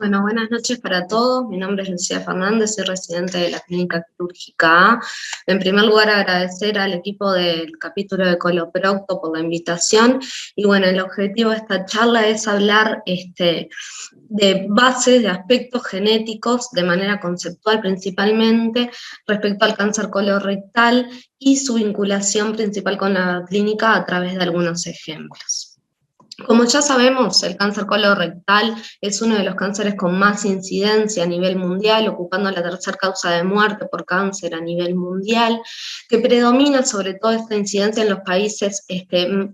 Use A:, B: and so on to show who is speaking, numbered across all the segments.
A: Bueno, buenas noches para todos. Mi nombre es Lucía Fernández, soy residente de la Clínica Quirúrgica A. En primer lugar, agradecer al equipo del capítulo de Coloprocto por la invitación. Y bueno, el objetivo de esta charla es hablar de bases, de aspectos genéticos, de manera conceptual principalmente, respecto al cáncer colorectal y su vinculación principal con la clínica a través de algunos ejemplos. Como ya sabemos, el cáncer colorectal es uno de los cánceres con más incidencia a nivel mundial, ocupando la tercera causa de muerte por cáncer a nivel mundial, que predomina sobre todo esta incidencia en los países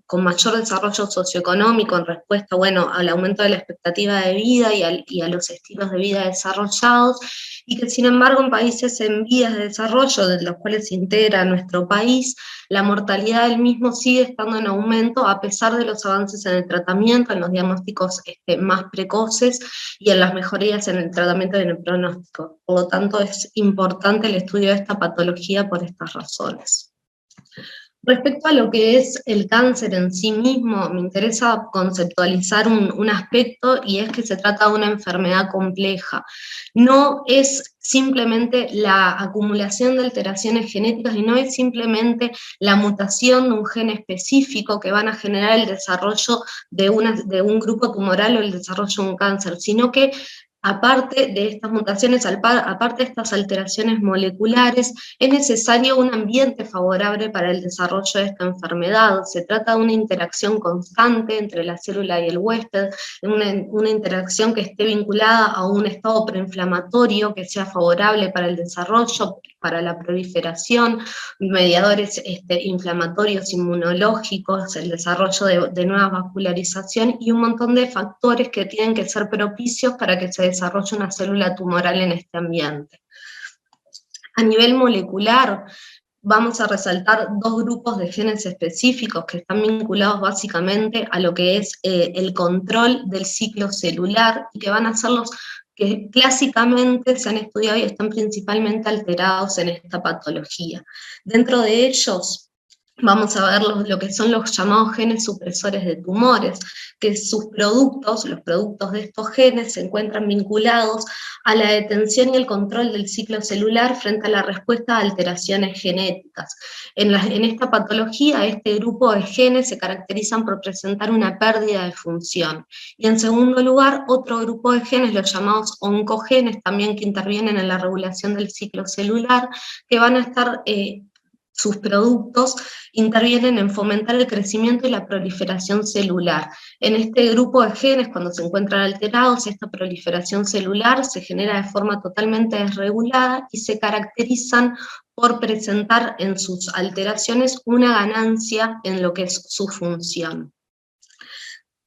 A: con mayor desarrollo socioeconómico en respuesta, bueno, al aumento de la expectativa de vida y a los estilos de vida desarrollados, y que sin embargo en países en vías de desarrollo, de los cuales se integra nuestro país, la mortalidad del mismo sigue estando en aumento a pesar de los avances en el tratamiento, en los diagnósticos más precoces y en las mejorías en el tratamiento y en el pronóstico. Por lo tanto, es importante el estudio de esta patología por estas razones. Respecto a lo que es el cáncer en sí mismo, me interesa conceptualizar un aspecto, y es que se trata de una enfermedad compleja. No es simplemente la acumulación de alteraciones genéticas y no es simplemente la mutación de un gen específico que van a generar el desarrollo de un grupo tumoral o el desarrollo de un cáncer, sino que aparte de estas mutaciones, aparte de estas alteraciones moleculares, es necesario un ambiente favorable para el desarrollo de esta enfermedad. Se trata de una interacción constante entre la célula y el huésped, una interacción que esté vinculada a un estado preinflamatorio que sea favorable para el desarrollo, para la proliferación, mediadores inflamatorios, inmunológicos, el desarrollo de nueva vascularización y un montón de factores que tienen que ser propicios para que se desarrolle una célula tumoral en este ambiente. A nivel molecular, vamos a resaltar dos grupos de genes específicos que están vinculados básicamente a lo que es el control del ciclo celular, y que van a ser los que clásicamente se han estudiado y están principalmente alterados en esta patología. Dentro de ellos vamos a ver lo que son los llamados genes supresores de tumores, que sus productos, los productos de estos genes, se encuentran vinculados a la detención y el control del ciclo celular frente a la respuesta a alteraciones genéticas. En esta patología, este grupo de genes se caracterizan por presentar una pérdida de función. Y en segundo lugar, otro grupo de genes, los llamados oncogenes, también que intervienen en la regulación del ciclo celular, que van a estar sus productos intervienen en fomentar el crecimiento y la proliferación celular. En este grupo de genes, cuando se encuentran alterados, esta proliferación celular se genera de forma totalmente desregulada y se caracterizan por presentar en sus alteraciones una ganancia en lo que es su función.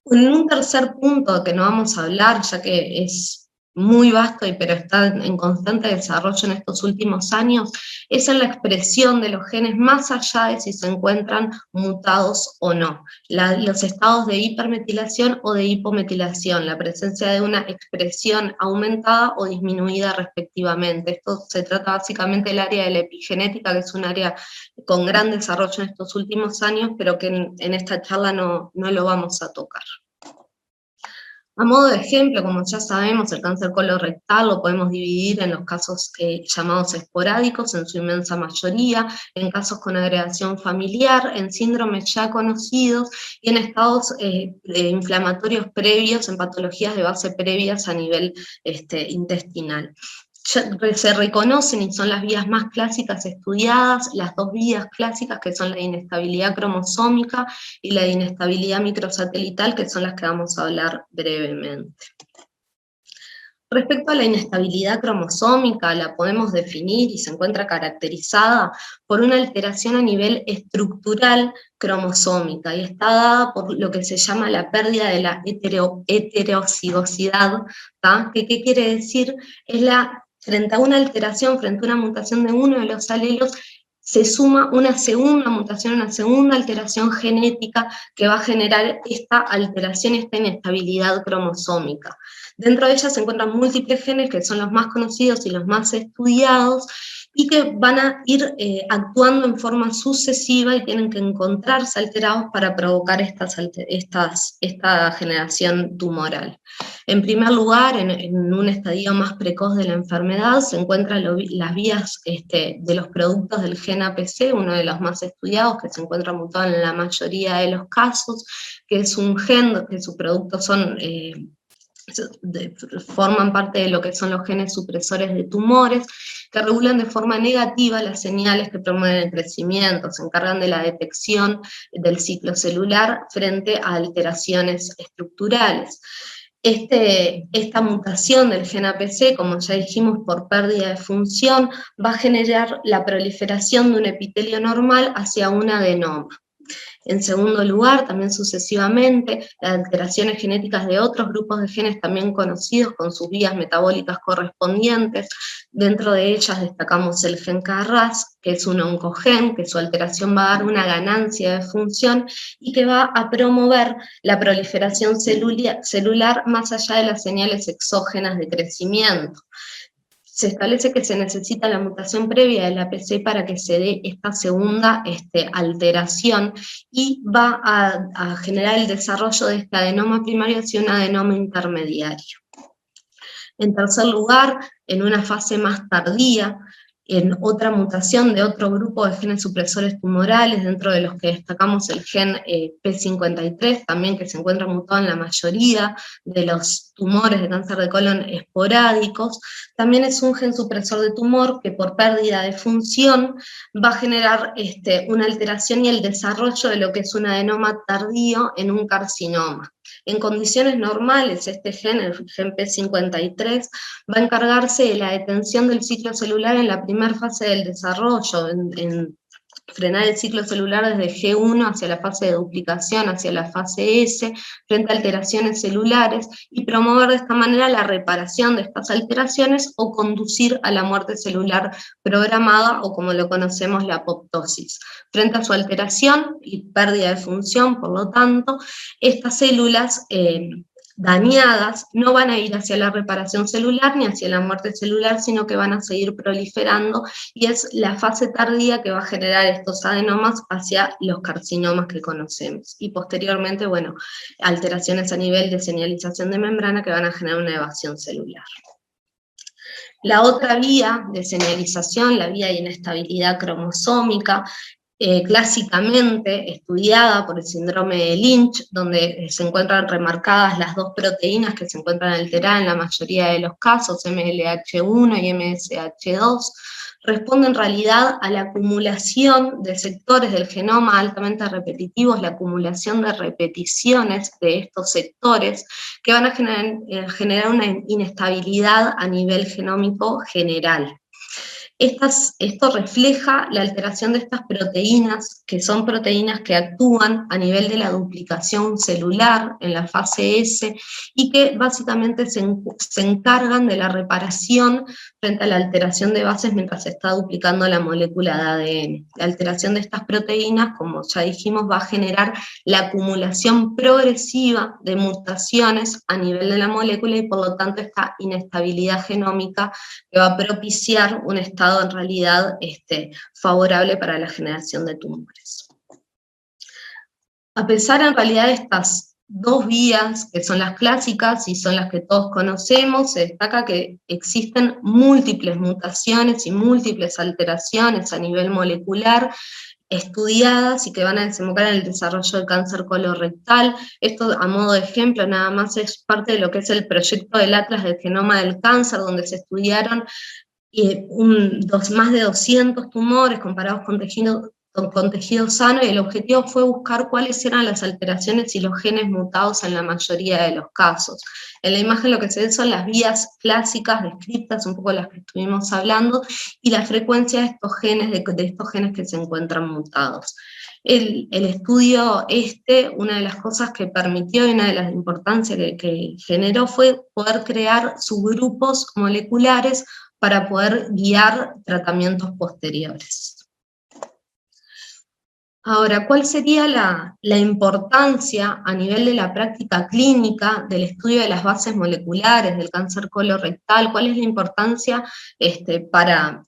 A: En un tercer punto que no vamos a hablar, ya que es muy vasto pero está en constante desarrollo en estos últimos años, es en la expresión de los genes más allá de si se encuentran mutados o no. Los estados de hipermetilación o de hipometilación, la presencia de una expresión aumentada o disminuida respectivamente. Esto se trata básicamente del área de la epigenética, que es un área con gran desarrollo en estos últimos años, pero que en esta charla no lo vamos a tocar. A modo de ejemplo, como ya sabemos, el cáncer colorectal lo podemos dividir en los casos llamados esporádicos, en su inmensa mayoría, en casos con agregación familiar, en síndromes ya conocidos y en estados inflamatorios previos, en patologías de base previas a nivel intestinal. Se reconocen y son las vías más clásicas estudiadas, las dos vías clásicas que son la inestabilidad cromosómica y la inestabilidad microsatelital, que son las que vamos a hablar brevemente. Respecto a la inestabilidad cromosómica, la podemos definir y se encuentra caracterizada por una alteración a nivel estructural cromosómica, y está dada por lo que se llama la pérdida de la heterocigosidad, que ¿qué quiere decir? Es frente a una alteración, frente a una mutación de uno de los alelos, se suma una segunda mutación, una segunda alteración genética que va a generar esta alteración, esta inestabilidad cromosómica. Dentro de ellas se encuentran múltiples genes que son los más conocidos y los más estudiados, y que van a ir actuando en forma sucesiva y tienen que encontrarse alterados para provocar esta generación tumoral. En primer lugar, en un estadio más precoz de la enfermedad, se encuentran las vías de los productos del gen APC, uno de los más estudiados, que se encuentra mutado en la mayoría de los casos, que es un gen que sus productos forman parte de lo que son los genes supresores de tumores, que regulan de forma negativa las señales que promueven el crecimiento, se encargan de la detección del ciclo celular frente a alteraciones estructurales. Esta mutación del gen APC, como ya dijimos, por pérdida de función, va a generar la proliferación de un epitelio normal hacia un adenoma. En segundo lugar, también sucesivamente, las alteraciones genéticas de otros grupos de genes también conocidos con sus vías metabólicas correspondientes. Dentro de ellas destacamos el gen KRAS, que es un oncogen, que su alteración va a dar una ganancia de función y que va a promover la proliferación celular más allá de las señales exógenas de crecimiento. Se establece que se necesita la mutación previa del APC para que se dé esta segunda alteración y va a generar el desarrollo de este adenoma primario hacia un adenoma intermediario. En tercer lugar, en una fase más tardía, en otra mutación de otro grupo de genes supresores tumorales, dentro de los que destacamos el gen P53, también que se encuentra mutado en la mayoría de los tumores de cáncer de colon esporádicos, también es un gen supresor de tumor que por pérdida de función va a generar una alteración y el desarrollo de lo que es un adenoma tardío en un carcinoma. En condiciones normales, este gen, el gen P53, va a encargarse de la detención del ciclo celular en la primera fase del desarrollo, en frenar el ciclo celular desde G1 hacia la fase de duplicación, hacia la fase S, frente a alteraciones celulares, y promover de esta manera la reparación de estas alteraciones o conducir a la muerte celular programada, o como lo conocemos, la apoptosis. Frente a su alteración y pérdida de función, por lo tanto, estas células dañadas no van a ir hacia la reparación celular ni hacia la muerte celular, sino que van a seguir proliferando, y es la fase tardía que va a generar estos adenomas hacia los carcinomas que conocemos. Y posteriormente, bueno, alteraciones a nivel de señalización de membrana que van a generar una evasión celular. La otra vía de señalización, la vía de inestabilidad cromosómica, clásicamente estudiada por el síndrome de Lynch, donde se encuentran remarcadas las dos proteínas que se encuentran alteradas en la mayoría de los casos, MLH1 y MSH2, responde en realidad a la acumulación de sectores del genoma altamente repetitivos, la acumulación de repeticiones de estos sectores que van a generar una inestabilidad a nivel genómico general. Esto refleja la alteración de estas proteínas, que son proteínas que actúan a nivel de la duplicación celular en la fase S y que básicamente se encargan de la reparación frente a la alteración de bases mientras se está duplicando la molécula de ADN. La alteración de estas proteínas, como ya dijimos, va a generar la acumulación progresiva de mutaciones a nivel de la molécula y por lo tanto esta inestabilidad genómica que va a propiciar un estado en realidad favorable para la generación de tumores. A pesar en realidad de estas dos vías, que son las clásicas y son las que todos conocemos, se destaca que existen múltiples mutaciones y múltiples alteraciones a nivel molecular estudiadas y que van a desembocar en el desarrollo del cáncer colorectal. Esto, a modo de ejemplo, nada más es parte de lo que es el proyecto del Atlas del Genoma del Cáncer, donde se estudiaron más de 200 tumores comparados con tejido sano, y el objetivo fue buscar cuáles eran las alteraciones y los genes mutados en la mayoría de los casos. En la imagen lo que se ve son las vías clásicas descritas, un poco las que estuvimos hablando, y la frecuencia de estos genes que se encuentran mutados. El estudio una de las cosas que permitió y una de las importancias que generó fue poder crear subgrupos moleculares para poder guiar tratamientos posteriores. Ahora, ¿cuál sería la importancia a nivel de la práctica clínica del estudio de las bases moleculares del cáncer colorectal? ¿Cuál es la importancia para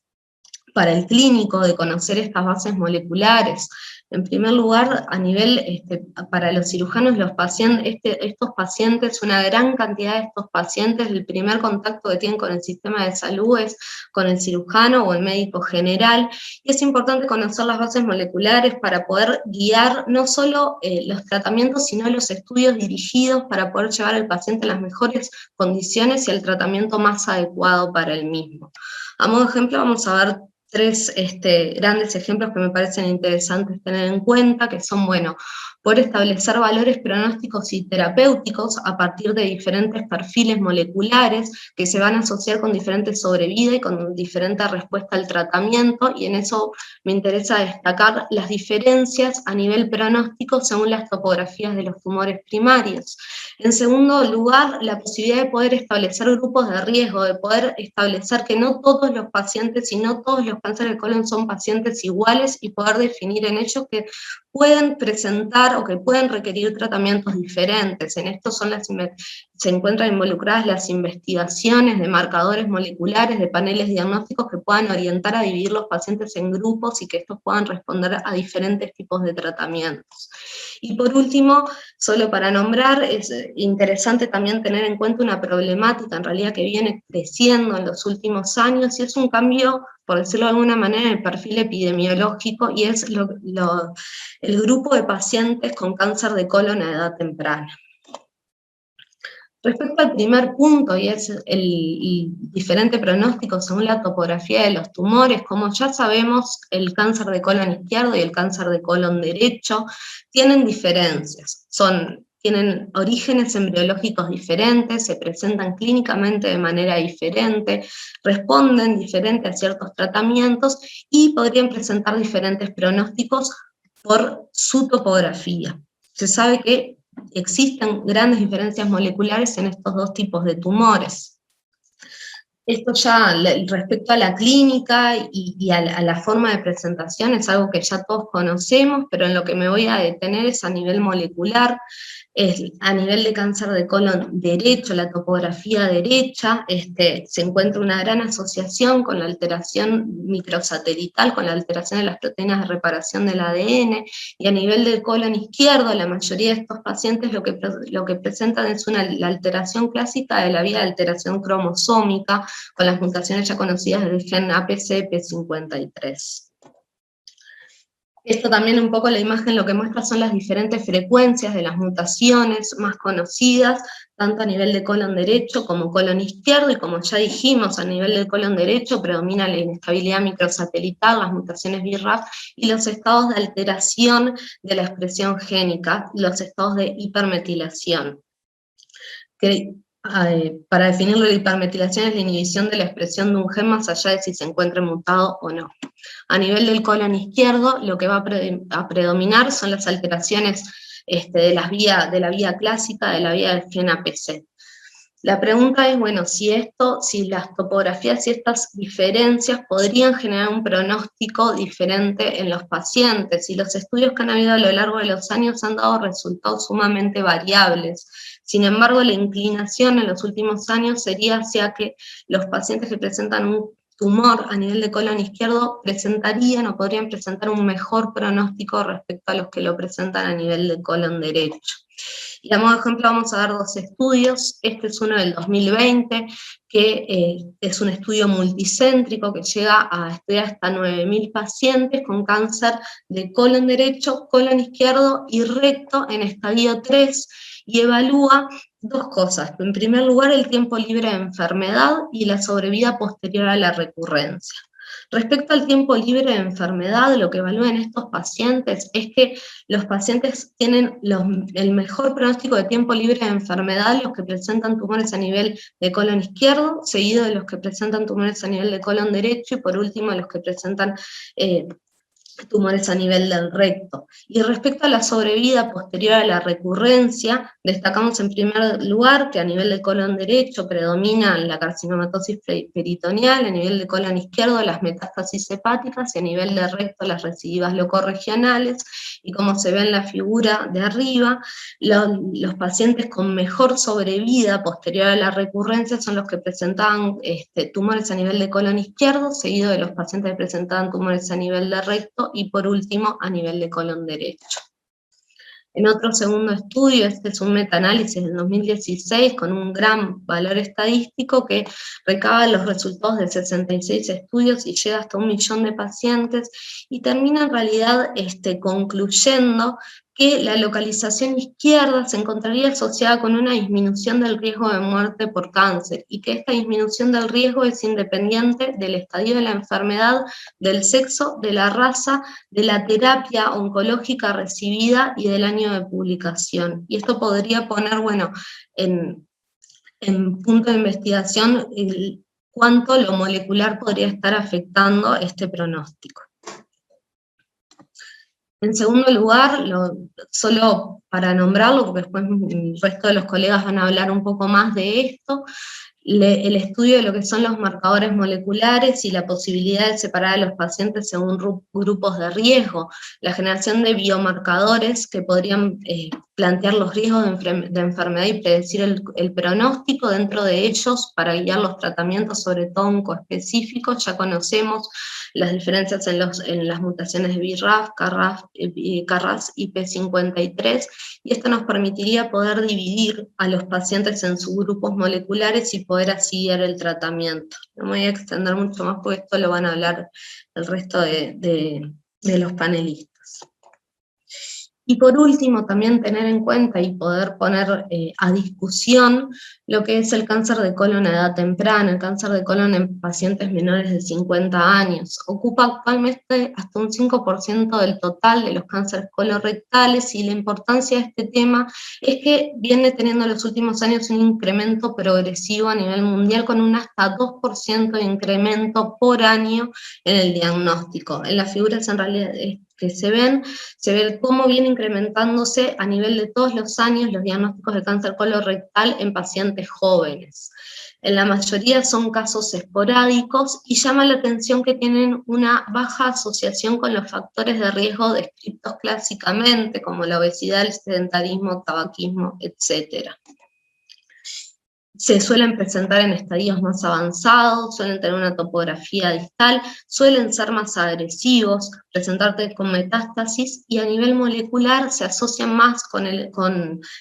A: para el clínico de conocer estas bases moleculares. En primer lugar, a nivel, para los cirujanos, estos pacientes, una gran cantidad de estos pacientes, el primer contacto que tienen con el sistema de salud es con el cirujano o el médico general, y es importante conocer las bases moleculares para poder guiar no solo los tratamientos, sino los estudios dirigidos para poder llevar al paciente a las mejores condiciones y al tratamiento más adecuado para el mismo. A modo de ejemplo, vamos a ver tres grandes ejemplos que me parecen interesantes tener en cuenta, que son, bueno, poder establecer valores pronósticos y terapéuticos a partir de diferentes perfiles moleculares que se van a asociar con diferentes sobrevida y con diferente respuesta al tratamiento, y en eso me interesa destacar las diferencias a nivel pronóstico según las topografías de los tumores primarios. En segundo lugar, la posibilidad de poder establecer grupos de riesgo, de poder establecer que no todos los pacientes y no todos los cánceres de colon son pacientes iguales, y poder definir en ellos que pueden presentar o que pueden requerir tratamientos diferentes. En esto se encuentran involucradas las investigaciones de marcadores moleculares, de paneles diagnósticos que puedan orientar a dividir los pacientes en grupos y que estos puedan responder a diferentes tipos de tratamientos. Y por último, solo para nombrar, es interesante también tener en cuenta una problemática en realidad que viene creciendo en los últimos años, y es un cambio, por decirlo de alguna manera, en el perfil epidemiológico, y es el grupo de pacientes con cáncer de colon a edad temprana. Respecto al primer punto, y es el diferente pronóstico según la topografía de los tumores, como ya sabemos, el cáncer de colon izquierdo y el cáncer de colon derecho tienen diferencias, tienen orígenes embriológicos diferentes, se presentan clínicamente de manera diferente, responden diferente a ciertos tratamientos y podrían presentar diferentes pronósticos por su topografía. Se sabe que existen grandes diferencias moleculares en estos dos tipos de tumores. Esto ya respecto a la clínica y a la forma de presentación es algo que ya todos conocemos, pero en lo que me voy a detener es a nivel molecular. A nivel de cáncer de colon derecho, la topografía derecha, se encuentra una gran asociación con la alteración microsatelital, con la alteración de las proteínas de reparación del ADN, y a nivel del colon izquierdo, la mayoría de estos pacientes lo que presentan es la alteración clásica de la vía de alteración cromosómica, con las mutaciones ya conocidas del gen APC-P53. Esto también un poco la imagen lo que muestra son las diferentes frecuencias de las mutaciones más conocidas, tanto a nivel de colon derecho como colon izquierdo, y como ya dijimos, a nivel del colon derecho predomina la inestabilidad microsatelital, las mutaciones BRAF y los estados de alteración de la expresión génica, los estados de hipermetilación. Para definirlo, la hipermetilación es la inhibición de la expresión de un gen más allá de si se encuentra mutado o no. A nivel del colon izquierdo, lo que va a predominar son las alteraciones de la vía clásica, de la vía del gen APC. La pregunta es, bueno, si las topografías y estas diferencias podrían generar un pronóstico diferente en los pacientes, y los estudios que han habido a lo largo de los años han dado resultados sumamente variables. Sin embargo, la inclinación en los últimos años sería hacia que los pacientes que presentan un tumor a nivel de colon izquierdo presentarían o podrían presentar un mejor pronóstico respecto a los que lo presentan a nivel de colon derecho. Y a modo de ejemplo vamos a dar dos estudios. Este es uno del 2020, que es un estudio multicéntrico que llega a estudiar hasta 9.000 pacientes con cáncer de colon derecho, colon izquierdo y recto en estadio 3, y evalúa dos cosas. En primer lugar, el tiempo libre de enfermedad y la sobrevida posterior a la recurrencia. Respecto al tiempo libre de enfermedad, lo que evalúan estos pacientes es que los pacientes tienen el mejor pronóstico de tiempo libre de enfermedad los que presentan tumores a nivel de colon izquierdo, seguido de los que presentan tumores a nivel de colon derecho, y por último los que presentan tumores a nivel del recto. Y respecto a la sobrevida posterior a la recurrencia, destacamos en primer lugar que a nivel del colon derecho predomina la carcinomatosis peritoneal, a nivel del colon izquierdo las metástasis hepáticas y a nivel del recto las recidivas locorregionales, y como se ve en la figura de arriba, los pacientes con mejor sobrevida posterior a la recurrencia son los que presentaban tumores a nivel de colon izquierdo, seguido de los pacientes que presentaban tumores a nivel de recto, y por último a nivel de colon derecho. En otro segundo estudio, este es un metaanálisis del 2016 con un gran valor estadístico que recaba los resultados de 66 estudios y llega hasta 1 millón de pacientes, y termina en realidad concluyendo que la localización izquierda se encontraría asociada con una disminución del riesgo de muerte por cáncer, y que esta disminución del riesgo es independiente del estadio de la enfermedad, del sexo, de la raza, de la terapia oncológica recibida y del año de publicación. Y esto podría poner, bueno, en punto de investigación cuánto lo molecular podría estar afectando este pronóstico. En segundo lugar, solo para nombrarlo, porque después el resto de los colegas van a hablar un poco más de esto, el estudio de lo que son los marcadores moleculares y la posibilidad de separar a los pacientes según grupos de riesgo, la generación de biomarcadores que podrían plantear los riesgos de enfermedad y predecir el pronóstico, dentro de ellos para guiar los tratamientos, sobre todo oncoespecíficos. Ya conocemos las diferencias en las mutaciones de BRAF, KRAS y P53, y esto nos permitiría poder dividir a los pacientes en subgrupos moleculares y poder así guiar el tratamiento. No me voy a extender mucho más porque esto lo van a hablar el resto de los panelistas. Y por último, también tener en cuenta y poder poner a discusión lo que es el cáncer de colon a edad temprana, el cáncer de colon en pacientes menores de 50 años. Ocupa actualmente hasta un 5% del total de los cánceres colorectales, y la importancia de este tema es que viene teniendo en los últimos años un incremento progresivo a nivel mundial, con un hasta 2% de incremento por año en el diagnóstico. En las figuras en realidad que se ve cómo viene incrementándose a nivel de todos los años los diagnósticos de cáncer colorectal en pacientes jóvenes. En la mayoría son casos esporádicos y llama la atención que tienen una baja asociación con los factores de riesgo descritos clásicamente, como la obesidad, el sedentarismo, tabaquismo, etc. Se suelen presentar en estadios más avanzados, suelen tener una topografía distal, suelen ser más agresivos, presentarte con metástasis, y a nivel molecular se asocian más con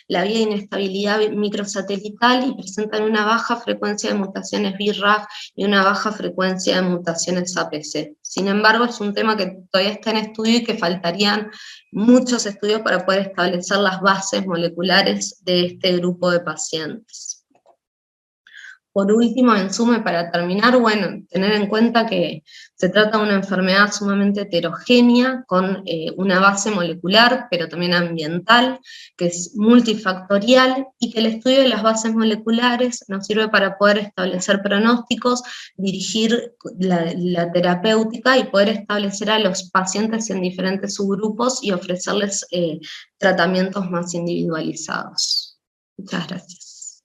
A: la vía de inestabilidad microsatelital y presentan una baja frecuencia de mutaciones BRAF y una baja frecuencia de mutaciones APC. Sin embargo, es un tema que todavía está en estudio y que faltarían muchos estudios para poder establecer las bases moleculares de este grupo de pacientes. Por último, en suma, para terminar, bueno, tener en cuenta que se trata de una enfermedad sumamente heterogénea, con una base molecular, pero también ambiental, que es multifactorial, y que el estudio de las bases moleculares nos sirve para poder establecer pronósticos, dirigir la terapéutica y poder establecer a los pacientes en diferentes subgrupos y ofrecerles tratamientos más individualizados. Muchas gracias.